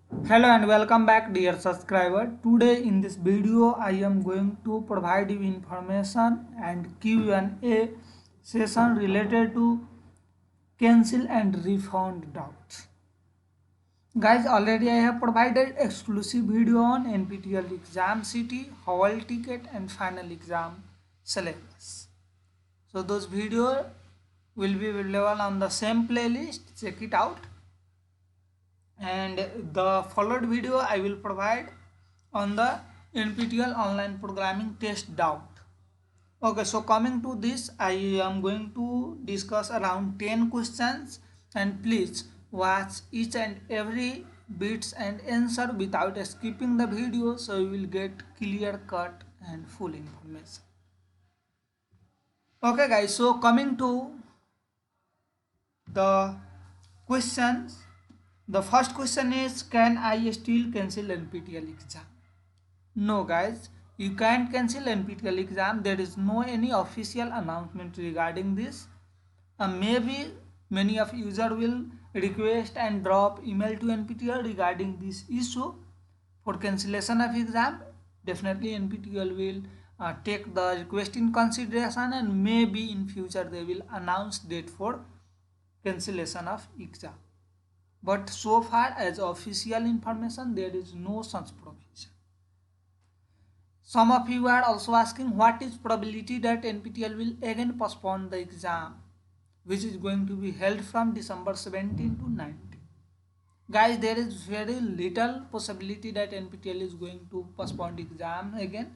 Hello and welcome back dear subscriber. Today in this video I am going to provide you information and Q&A session related to cancel and refund doubts. Guys, already I have provided exclusive video on NPTEL exam city, hall ticket and final exam syllabus. So those videos will be available on the same playlist. Check it out. And the followed video I will provide on the NPTEL online programming test doubt. Okay, so coming to this, I am going to discuss around 10 questions, and please watch each and every bits and answer without skipping the video, so you will get clear cut and full information. Okay guys, so coming to the questions, the first question is, can I still cancel NPTEL exam? No guys, you can't cancel NPTEL exam. There is no any official announcement regarding this. Maybe many of user will request and drop email to NPTEL regarding this issue for cancellation of exam. Definitely NPTEL will take the request in consideration, and maybe in future they will announce date for cancellation of exam. But so far as official information, there is no such provision. Some of you are also asking what is probability that NPTEL will again postpone the exam, which is going to be held from December 17 to 19. Guys, there is very little possibility that NPTEL is going to postpone the exam again,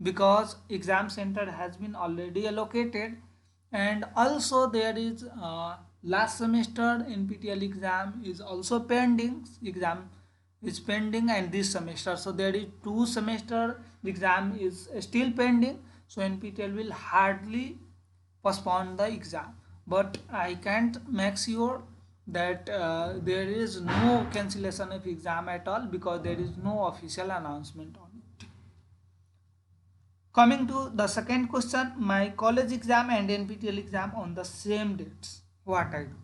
because exam center has been already allocated, and also there is last semester NPTEL exam is also pending. Exam is pending, and this semester, so there is 2 semester exam is still pending, so NPTEL will hardly postpone the exam. But I can't make sure that there is no cancellation of exam at all, because there is no official announcement on it. Coming to the second question, my college exam and NPTEL exam on the same dates, what I do?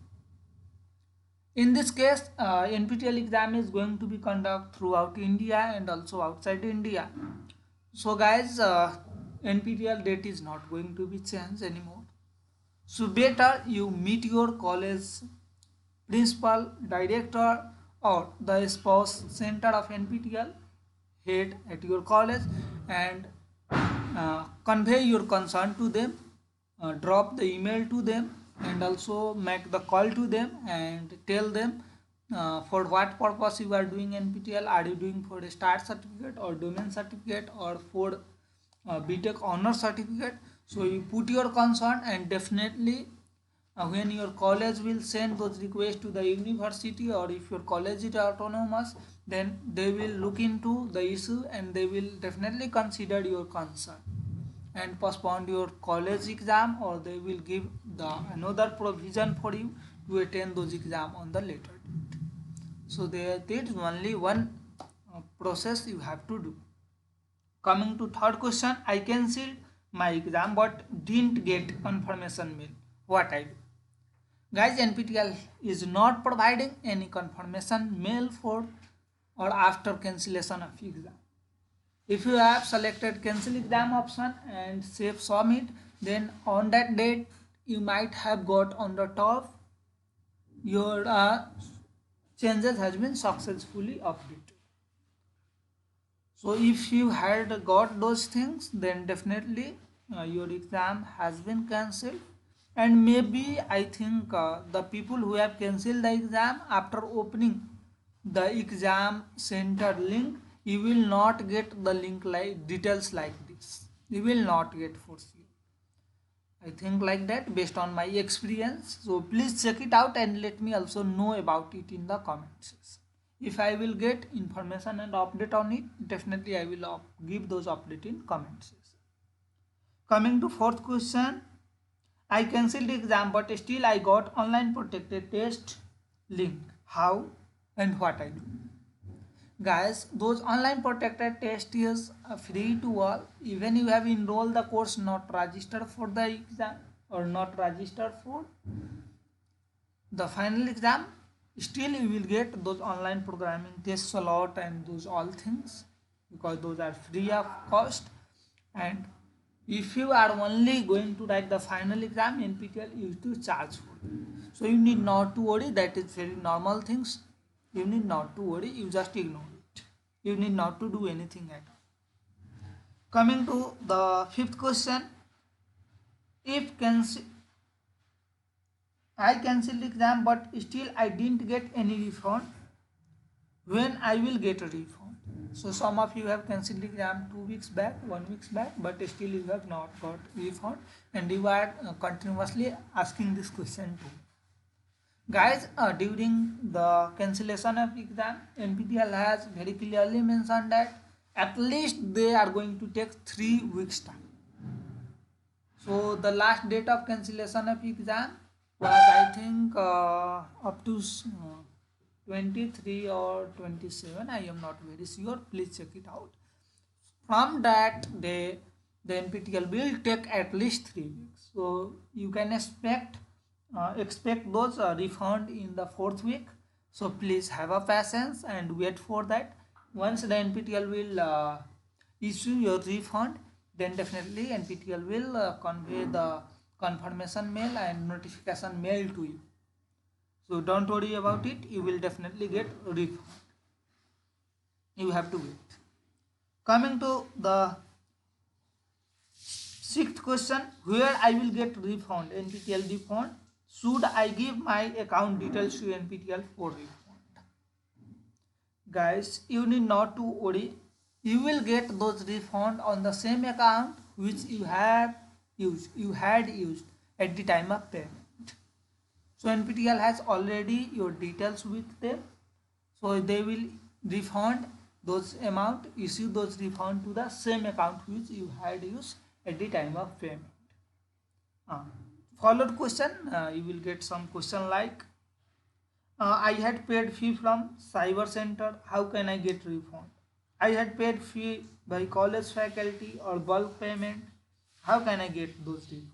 In this case, NPTEL exam is going to be conducted throughout India and also outside India. So guys, NPTEL date is not going to be changed anymore. So better you meet your college principal, director or the spouse center of NPTEL head at your college, and convey your concern to them, drop the email to them, and also make the call to them and tell them for what purpose you are doing NPTEL. Are you doing for a start certificate or domain certificate or for BTech honor certificate? So you put your concern, and definitely when your college will send those requests to the university, or if your college is autonomous, then they will look into the issue and they will definitely consider your concern and postpone your college exam, or they will give the another provision for you to attend those exam on the later date. So there is only one process you have to do. Coming to third question, I cancelled my exam but didn't get confirmation mail, what I do? Guys, NPTEL is not providing any confirmation mail for or after cancellation of exam. If you have selected cancel exam option and save submit, then on that date you might have got on the top your changes has been successfully updated. So if you had got those things, then definitely your exam has been cancelled. And maybe I think the people who have cancelled the exam, after opening the exam center link, you will not get the link like details like this. You will not get for sure. I think like that based on my experience. So please check it out and let me also know about it in the comments section. If I will get information and update on it, definitely I will give those update in comments section. Coming to fourth question, I cancelled the exam but still I got online protected test link. How and what I do? Guys, those online protected test is free to all. Even you have enrolled the course, not registered for the exam or not registered for the final exam, still you will get those online programming tests a lot and those all things, because those are free of cost. And if you are only going to write the final exam, NPTEL used to charge for it. So you need not to worry, that is very normal things. You need not to worry, you just ignore it. You need not to do anything at all. Coming to the fifth question, if I cancelled exam but still I didn't get any refund, when I will get a refund? So some of you have cancelled exam 2 weeks back, 1 week back, but still you have not got refund, and you are continuously asking this question too. Guys, during the cancellation of exam, NPTEL has very clearly mentioned that at least they are going to take 3 weeks time. So the last date of cancellation of exam was, I think, up to 23 or 27. I am not very sure. Please check it out. From that day, the NPTEL will take at least 3 weeks. So you can expect those refund in the 4th week. So please have a patience and wait for that. Once the NPTEL will issue your refund, then definitely NPTEL will convey the confirmation mail and notification mail to you. So don't worry about it, you will definitely get refund. You have to wait. Coming to the sixth question, where I will get refund, NPTEL refund. Should I give my account details to NPTEL for refund? Guys, you need not to worry. You will get those refund on the same account which you had used at the time of payment. So NPTEL has already your details with them, so they will refund those amount, issue those refund to the same account which you had used at the time of payment. Followed question, you will get some question like, I had paid fee from cyber center, how can I get refund? I had paid fee by college faculty or bulk payment, how can I get those refund?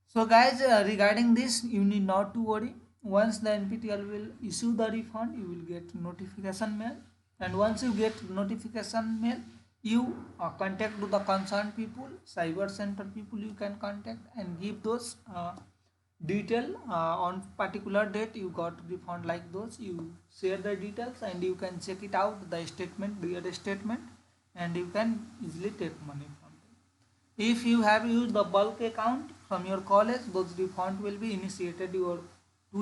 So guys, regarding this, you need not to worry. Once the NPTEL will issue the refund, you will get notification mail, and once you get notification mail, you contact to the concerned people, cyber center people you can contact, and give those detail on particular date you got refund, like those you share the details, and you can check it out, the statement, their statement, and you can easily take money from them. If you have used the bulk account from your college, those refund will be initiated to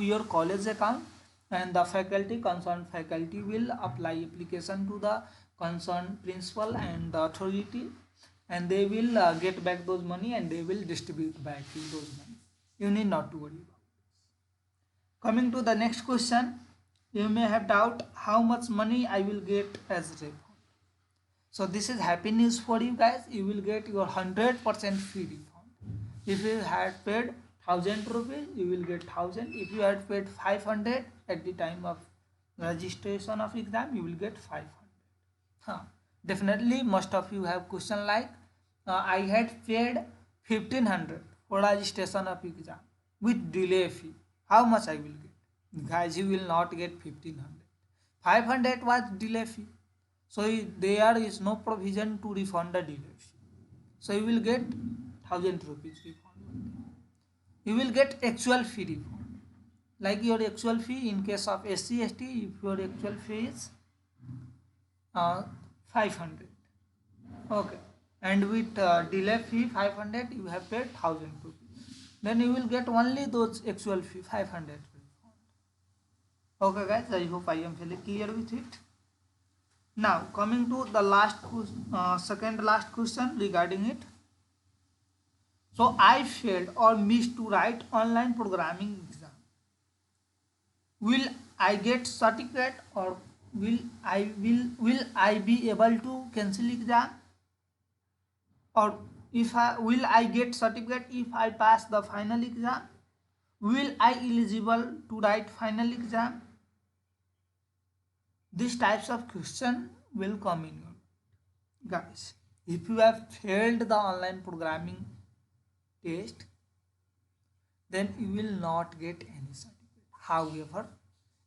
your college account, and the concerned faculty will apply application to the concerned principal and the authority, and they will get back those money and they will distribute back to those money. You need not to worry about this. Coming to the next question, you may have doubt how much money I will get as refund. So this is happy news for you guys. You will get your 100% free refund. If you had paid 1000 rupees, you will get 1000. If you had paid 500 at the time of registration of exam, you will get 500. Definitely most of you have question like, I had paid 1500 for registration of exam with delay fee. How much I will get? Guys, you will not get 1500. 500 was delay fee. So there is no provision to refund the delay fee. So you will get 1000 rupees refund. You will get actual fee refund. Like your actual fee in case of SC ST, if your actual fee is 500. Okay. And with delay fee 500, you have paid 1000 rupees. Then you will get only those actual fee 500 refund. Okay guys, I hope I am fairly clear with it. Now coming to the second last question regarding it. So I failed or missed to write online programming exam. Will I get certificate, or will I be able to cancel exam? Or will I get certificate if I pass the final exam? Will I eligible to write final exam? These types of question will come in your guys. If you have failed the online programming test, then you will not get any certificate. However,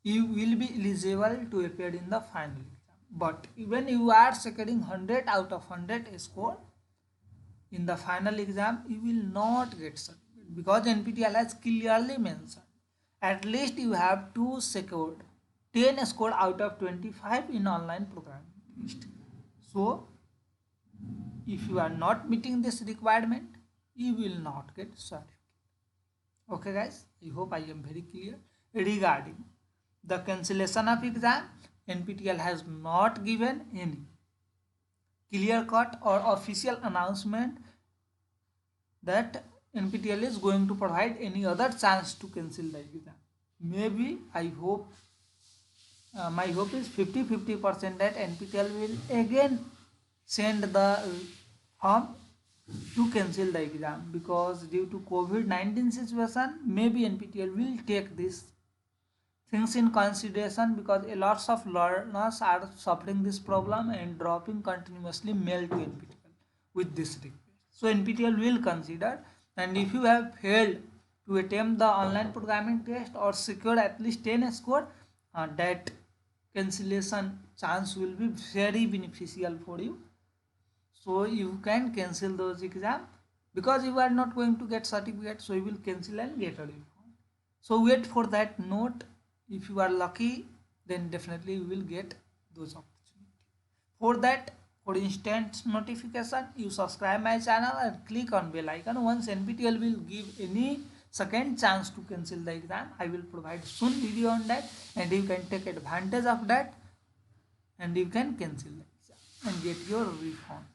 you will be eligible to appear in the final exam. But even you are securing 100 out of 100 score in the final exam, you will not get certificate because NPTEL has clearly mentioned at least you have to secure 10 score out of 25 in online programming test. So if you are not meeting this requirement, you will not get certificate. Okay guys, I hope I am very clear. Regarding the cancellation of exam, NPTEL has not given any clear cut or official announcement that NPTEL is going to provide any other chance to cancel the exam. Maybe I hope my hope is 50-50% that NPTEL will again send the form to cancel the exam, because due to COVID-19 situation, maybe NPTEL will take this things in consideration, because a lots of learners are suffering this problem and dropping continuously mail to NPTEL with this request. So NPTEL will consider, and if you have failed to attempt the online programming test or secure at least 10 score, that cancellation chance will be very beneficial for you. So you can cancel those exam, because you are not going to get certificate, so you will cancel and get a refund. So wait for that note. If you are lucky, then definitely you will get those opportunities. For that, for instant notification, you subscribe my channel and click on bell icon. Once NPTEL will give any second chance to cancel the exam, I will provide soon video on that, and you can take advantage of that, and you can cancel the exam and get your refund.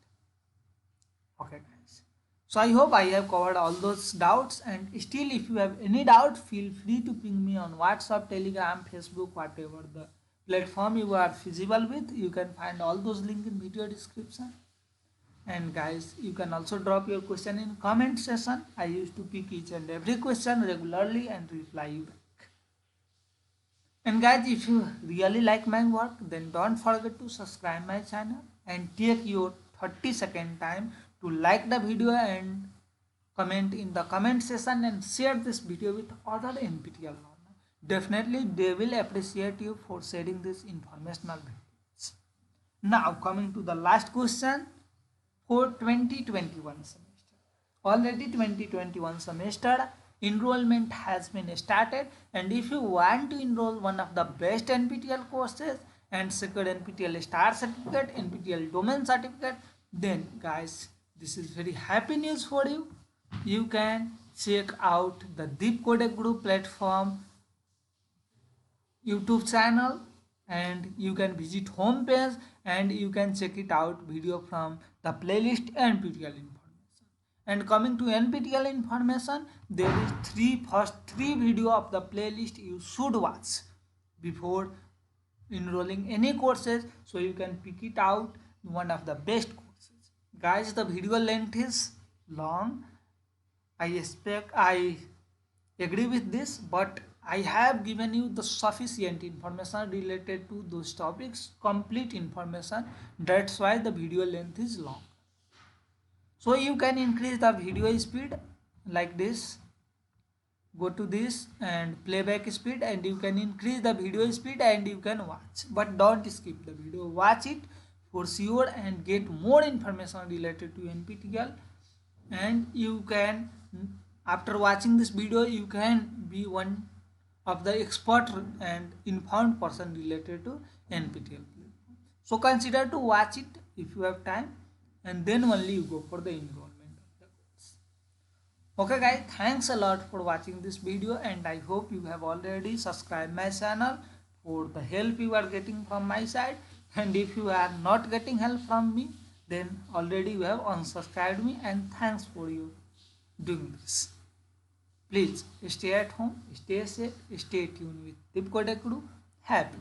Okay guys, so I hope I have covered all those doubts, and still if you have any doubt, feel free to ping me on WhatsApp, Telegram, Facebook, whatever the platform you are feasible with. You can find all those links in video description. And guys, you can also drop your question in comment section. I used to pick each and every question regularly and reply you back. And guys, if you really like my work, then don't forget to subscribe my channel and take your 30-second time to like the video and comment in the comment section and share this video with other NPTEL learners. Definitely they will appreciate you for sharing this informational videos. Now coming to the last question for 2021 semester. Already 2021 semester enrollment has been started, and if you want to enroll one of the best NPTEL courses and secure NPTEL Star Certificate, NPTEL Domain Certificate, then guys, this is very happy news for you. You can check out the Deep Codec Group platform YouTube channel, and you can visit home page and you can check it out video from the playlist NPTEL information. And coming to NPTEL information, there is first three video of the playlist you should watch before enrolling any courses, so you can pick it out one of the best courses. Guys, the video length is long. I agree with this, but I have given you the sufficient information related to those topics, complete information. That's why the video length is long. So you can increase the video speed like this. Go to this and playback speed, and you can increase the video speed and you can watch. But don't skip the video. Watch it for sure and get more information related to NPTEL. And you can, after watching this video, you can be one of the expert and informed person related to NPTEL. So consider to watch it if you have time, and then only you go for the enrollment of the course. Okay guys, thanks a lot for watching this video, and I hope you have already subscribed my channel for the help you are getting from my side. And if you are not getting help from me, then already you have unsubscribed me, and thanks for you doing this. Please stay at home, stay safe, stay tuned with Deep Codec Group. Happy